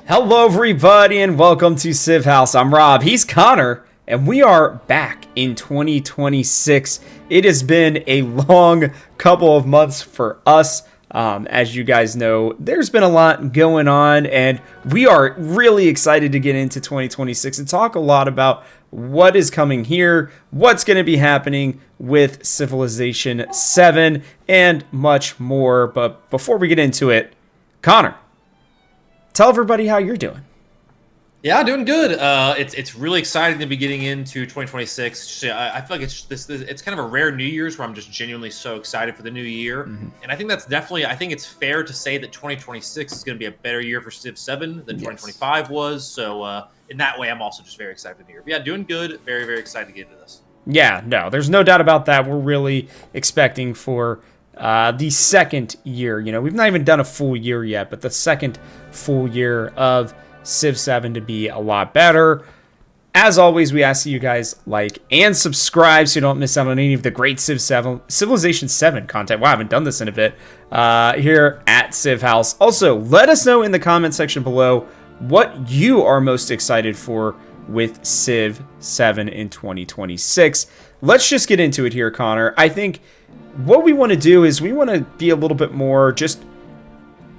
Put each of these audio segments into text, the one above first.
Hello, everybody, and welcome to Civ House. I'm Rob. He's Connor, and we are back in 2026. It has been a long couple of months for us. As you guys know, there's been a lot going on, and we are really excited to get into 2026 and talk a lot about what is coming here, what's going to be happening with Civilization 7, and much more. But before we get into it, Connor, tell everybody how you're doing. Yeah, doing good. It's really exciting to be getting into 2026. I feel like it's kind of a rare New Year's where I'm just genuinely so excited for the new year. And I think that's definitely, I think it's fair to say that 2026 is going to be a better year for Civ 7 than 2025 was. So in that way, I'm also just very excited for the year. But yeah, doing good. Very, very excited to get into this. Yeah, no, there's no doubt about that. We're really expecting for the second year. You know, we've not even done a full year yet, but the second full year of Civ 7 to be a lot better. As always, we ask that you guys like and subscribe so you don't miss out on any of the great Civilization 7 content. Wow, I haven't done this in a bit here at Civ House. Also, let us know in the comment section below what you are most excited for with Civ 7 in 2026. Let's just get into it here, Connor. I think what we want to do is we want to be a little bit more just,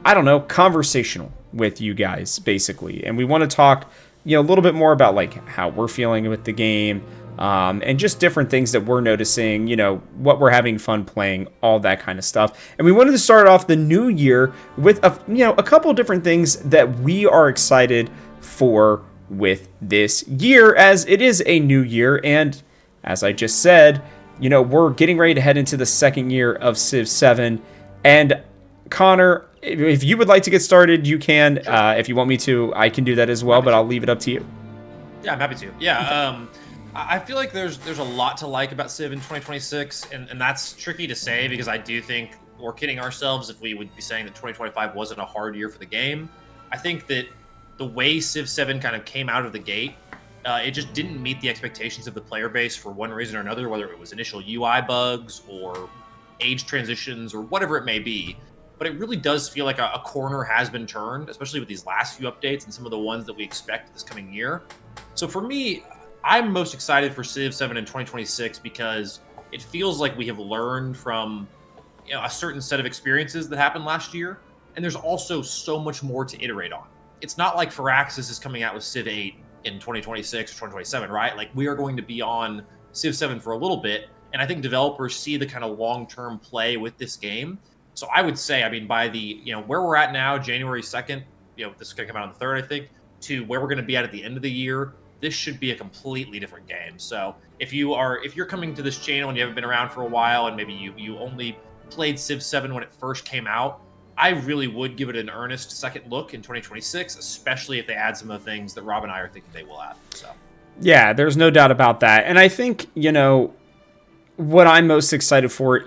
I don't know, conversational with you guys, basically. And we want to talk, a little bit more about like how we're feeling with the game, and just different things that we're noticing, what we're having fun playing, all that kind of stuff. And we wanted to start off the new year with a couple different things that we are excited for with this year, as it is a new year. And as I just said, we're getting ready to head into the second year of Civ 7. And Connor, if you would like to get started, you can. Sure. If you want me to, I can do that as well, but I'll leave it up to you. Yeah, I'm happy to. Yeah, I feel like there's a lot to like about Civ in 2026, and that's tricky to say because I do think we're kidding ourselves if we would be saying that 2025 wasn't a hard year for the game. I think that the way Civ 7 kind of came out of the gate, it just didn't meet the expectations of the player base for one reason or another, whether it was initial UI bugs or age transitions or whatever it may be. But it really does feel like a corner has been turned, especially with these last few updates and some of the ones that we expect this coming year. So for me, I'm most excited for Civ 7 in 2026 because it feels like we have learned from a certain set of experiences that happened last year, and there's also so much more to iterate on. It's not like Firaxis is coming out with Civ 8 in 2026 or 2027, right? Like, we are going to be on Civ 7 for a little bit, and I think developers see the kind of long-term play with this game. So I would say, by the, where we're at now, January 2nd, this is going to come out on the 3rd, I think, to where we're going to be at the end of the year, this should be a completely different game. So if you're coming to this channel and you haven't been around for a while and maybe you only played Civ 7 when it first came out, I really would give it an earnest second look in 2026, especially if they add some of the things that Rob and I are thinking they will add. So yeah, there's no doubt about that. And I think, what I'm most excited for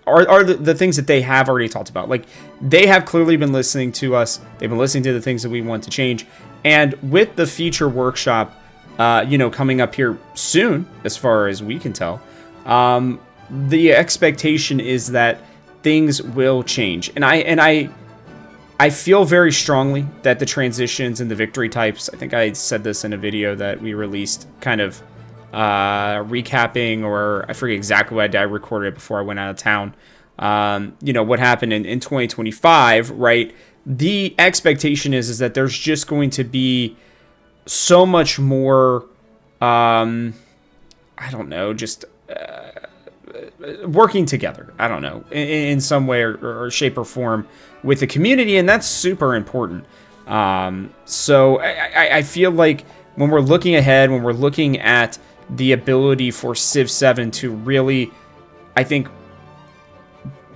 are the things that they have already talked about. Like, they have clearly been listening to us. They've been listening to the things that we want to change. And with the feature workshop, coming up here soon, as far as we can tell, the expectation is that things will change. And I feel very strongly that the transitions and the victory types, I think I said this in a video that we released, kind of recapping, or I forget exactly what I did. I recorded it before I went out of town. What happened in 2025, right? The expectation is that there's just going to be so much more, I don't know, just working together, I don't know, in some way or shape or form with the community, and that's super important. So I feel like when we're looking ahead, when we're looking at the ability for Civ 7 to really, I think,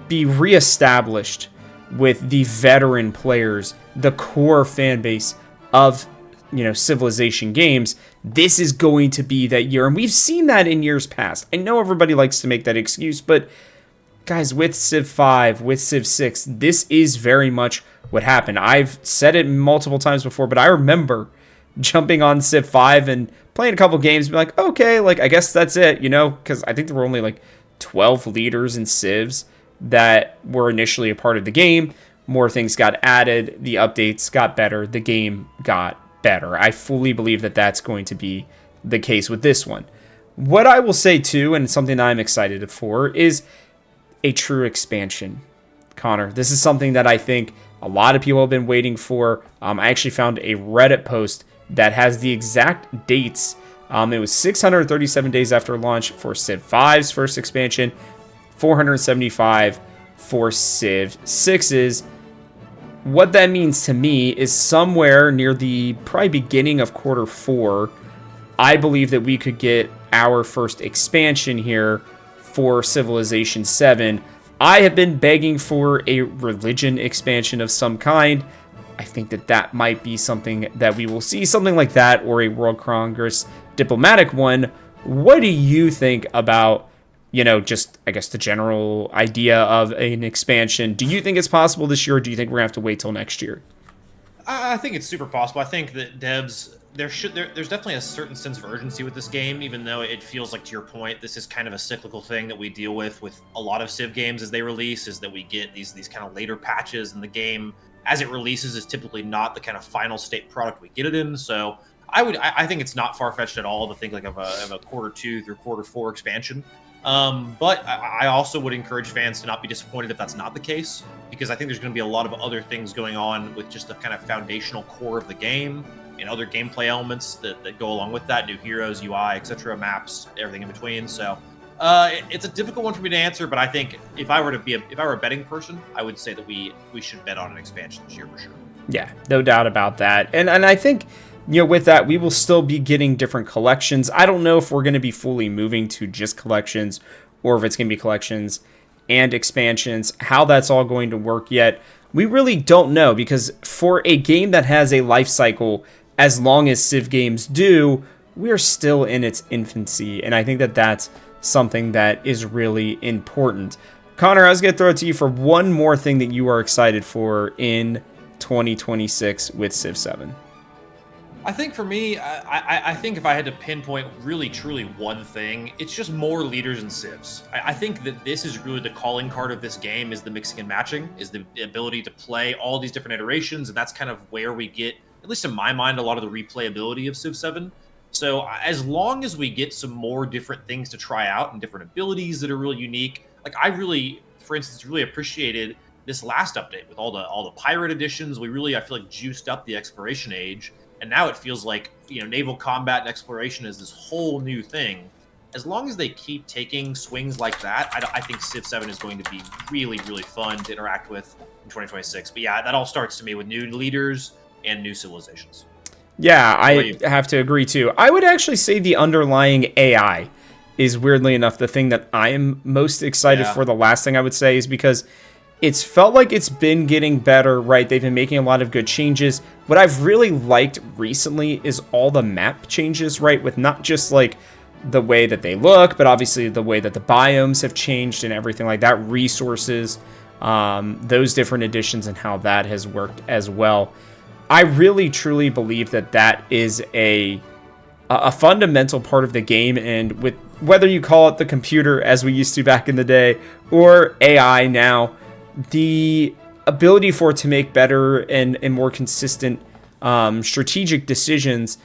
be reestablished with the veteran players, the core fan base of, Civilization games, this is going to be that year. And we've seen that in years past. I know everybody likes to make that excuse, but guys, with Civ 5, with Civ 6, this is very much what happened. I've said it multiple times before, but I remember jumping on Civ 5 and playing a couple games and be like, okay, like, I guess that's it, because I think there were only like 12 leaders in Civs that were initially a part of the game. more things got added, the updates got better, the game got better. I fully believe that that's going to be the case with this one. What I will say too, and something I'm excited for, is a true expansion. Connor, this is something that I think a lot of people have been waiting for. I actually found a Reddit post that has the exact dates. It was 637 days after launch for Civ 5's first expansion, 475 for Civ 6's. What that means to me is somewhere near the probably beginning of quarter 4, I believe that we could get our first expansion here for Civilization 7. I have been begging for a religion expansion of some kind. I think that that might be something that we will see, something like that, or a World Congress diplomatic one. What do you think about, just, I guess, the general idea of an expansion? Do you think it's possible this year, or do you think we're going to have to wait till next year? I think it's super possible. I think that devs, there's definitely a certain sense of urgency with this game, even though it feels like, to your point, this is kind of a cyclical thing that we deal with a lot of Civ games as they release, is that we get these kind of later patches, and the game as it releases is typically not the kind of final state product we get it in. So I think it's not far-fetched at all to think like of a quarter 2 through quarter 4 expansion. But I also would encourage fans to not be disappointed if that's not the case, because I think there's going to be a lot of other things going on with just the kind of foundational core of the game and other gameplay elements that go along with that, new heroes, UI, etc., maps, everything in between. So it's a difficult one for me to answer, but I think if I were a betting person, I would say that we should bet on an expansion this year for sure. Yeah, no doubt about that. And I think, with that, we will still be getting different collections. I don't know if we're going to be fully moving to just collections or if it's going to be collections and expansions. How that's all going to work yet, we really don't know, because for a game that has a life cycle as long as Civ games do, we're still in its infancy. And I think that that's something that is really important. Connor, I was going to throw it to you for one more thing that you are excited for in 2026 with Civ 7. I think for me, I think if I had to pinpoint really truly one thing, it's just more leaders and civs. I think that this is really the calling card of this game, is the mixing and matching, is the ability to play all these different iterations, and that's kind of where we get, at least in my mind, a lot of the replayability of Civ 7. So as long as we get some more different things to try out and different abilities that are really unique, like I really, for instance, really appreciated this last update with all the pirate editions. We really, I feel like, juiced up the exploration age. And now it feels like, naval combat and exploration is this whole new thing. As long as they keep taking swings like that, I think Civ 7 is going to be really, really fun to interact with in 2026. But yeah, that all starts to me with new leaders and new civilizations. Yeah, I have to agree too. I would actually say the underlying AI is, weirdly enough, the thing that I am most excited for. The last thing I would say is because it's felt like it's been getting better, right? They've been making a lot of good changes. What I've really liked recently is all the map changes, right? With not just like the way that they look, but obviously the way that the biomes have changed and everything like that, resources, those different additions and how that has worked as well. I really truly believe that that is a fundamental part of the game, and with whether you call it the computer as we used to back in the day or AI now, the ability for it to make better and more consistent strategic decisions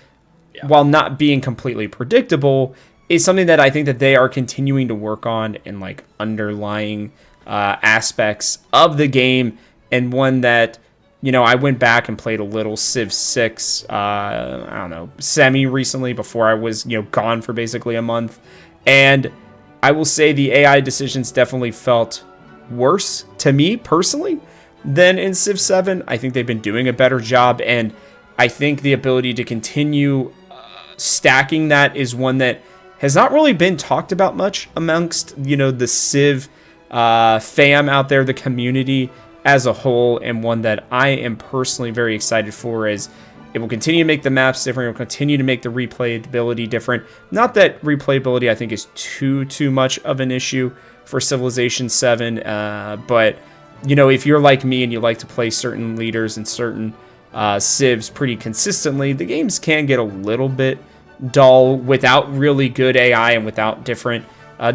while not being completely predictable is something that I think that they are continuing to work on in like underlying aspects of the game, and one that, I went back and played a little Civ 6, semi recently before I was, gone for basically a month. And I will say the AI decisions definitely felt worse to me personally than in Civ 7. I think they've been doing a better job, and I think the ability to continue stacking that is one that has not really been talked about much amongst, the Civ fam out there, the community as a whole, and one that I am personally very excited for, is it will continue to make the maps different. It will continue to make the replayability different. Not that replayability, I think, is too much of an issue for Civilization 7, but if you're like me and you like to play certain leaders and certain civs pretty consistently, the games can get a little bit dull without really good AI and without different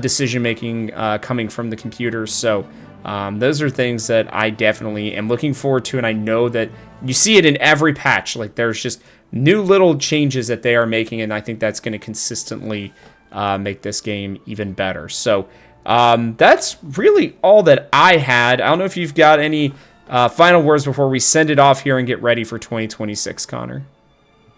decision making coming from the computers. So Those are things that I definitely am looking forward to, and I know that you see it in every patch. Like, there's just new little changes that they are making, and I think that's going to consistently make this game even better. So that's really all that I had. I don't know if you've got any final words before we send it off here and get ready for 2026, Connor.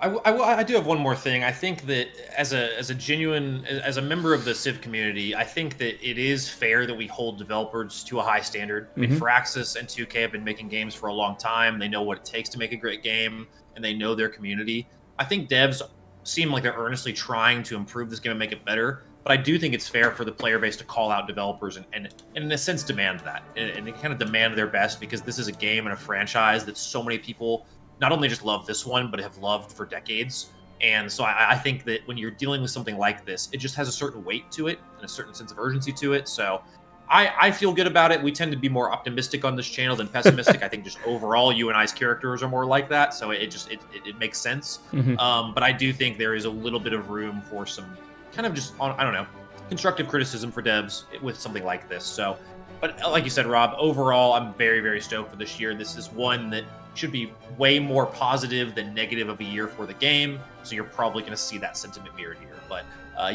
I do have one more thing. I think that as a member of the Civ community, I think that it is fair that we hold developers to a high standard. I mean, Firaxis and 2K have been making games for a long time. They know what it takes to make a great game, and they know their community. I think devs seem like they're earnestly trying to improve this game and make it better. But I do think it's fair for the player base to call out developers and in a sense demand that and kind of demand their best, because this is a game and a franchise that so many people not only just love this one, but have loved for decades. And so I think that when you're dealing with something like this, it just has a certain weight to it and a certain sense of urgency to it. So I feel good about it. We tend to be more optimistic on this channel than pessimistic. I think just overall, you and I's characters are more like that. So it makes sense. But I do think there is a little bit of room for some kind of just, I don't know, constructive criticism for devs with something like this. So, but like you said, Rob, overall, I'm very, very stoked for this year. This is one that should be way more positive than negative of a year for the game. So you're probably going to see that sentiment mirrored here. But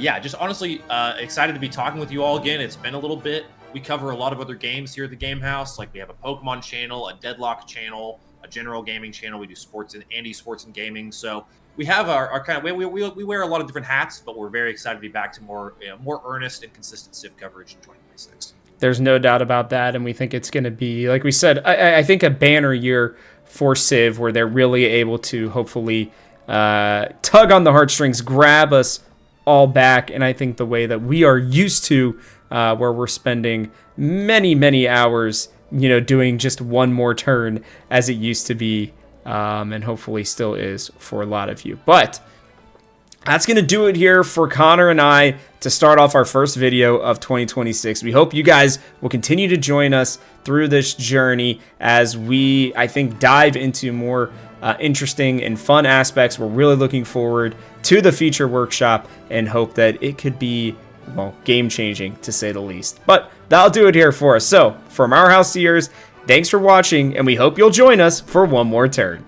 yeah, just honestly excited to be talking with you all again. It's been a little bit. We cover a lot of other games here at the Game House. Like, we have a Pokemon channel, a Deadlock channel, a general gaming channel. We do sports and esports and gaming. So we have our kind of, we wear a lot of different hats, but we're very excited to be back to more earnest and consistent Civ coverage in 2026. There's no doubt about that, and we think it's going to be, like we said, I think a banner year for Civ, where they're really able to hopefully tug on the heartstrings, grab us all back, and I think the way that we are used to, where we're spending many, many hours, doing just one more turn as it used to be, and hopefully still is for a lot of you. But that's going to do it here for Connor and I to start off our first video of 2026. We hope you guys will continue to join us through this journey as we, I think, dive into more interesting and fun aspects. We're really looking forward to the feature workshop and hope that it could be, well, game-changing, to say the least. But that'll do it here for us. So, from our house to yours, thanks for watching, and we hope you'll join us for one more turn.